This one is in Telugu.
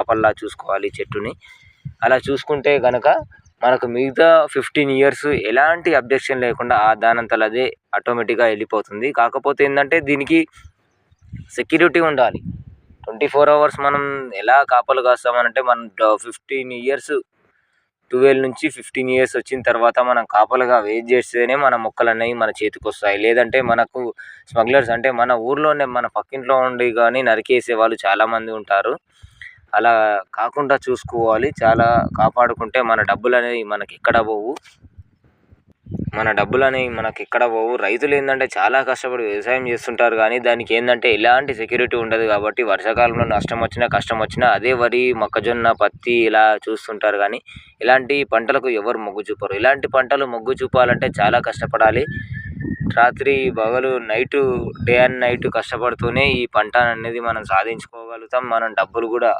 కాపలా చూసుకోవాలి చెట్టుని. అలా చూసుకుంటే కనుక మనకు మిగతా 15 ఇయర్స్ ఎలాంటి అబ్జెక్షన్ లేకుండా దానంతట అదే ఆటోమేటిక్గా వెళ్ళిపోతుంది. కాకపోతే ఏంటంటే దీనికి సెక్యూరిటీ ఉండాలి. 24 అవర్స్ మనం ఎలా కాపలా కాస్తామనంటే మనం 15 ఇయర్స్ 12 నుంచి 15 ఇయర్స్ వచ్చిన తర్వాత మనం కాపలాగా వెయిట్ చేస్తేనే మన మొక్కలు అనేవి మన చేతికి వస్తాయి. లేదంటే మనకు స్మగ్లర్స్ అంటే మన ఊర్లోనే మన పక్కింట్లో ఉండి కానీ నరికేసే వాళ్ళు చాలామంది ఉంటారు. అలా కాకుండా చూసుకోవాలి. చాలా కాపాడుకుంటే మన డబ్బులు అనేవి మనకి ఎక్కడ పోవు. రైతులు ఏంటంటే చాలా కష్టపడి వ్యవసాయం చేస్తుంటారు కానీ దానికి ఏంటంటే ఎలాంటి సెక్యూరిటీ ఉండదు. కాబట్టి వర్షాకాలంలో నష్టం వచ్చినా కష్టం వచ్చినా అదే వరి, మొక్కజొన్న, పత్తి ఇలా చూస్తుంటారు కానీ ఇలాంటి పంటలకు ఎవరు మొగ్గు చూపరు. ఇలాంటి పంటలు మొగ్గు చూపాలంటే చాలా కష్టపడాలి. రాత్రి పగలు డే అండ్ నైట్ కష్టపడుతూనే ఈ పంట అనేది మనం సాధించుకోగలుగుతాం. మనం డబ్బులు కూడా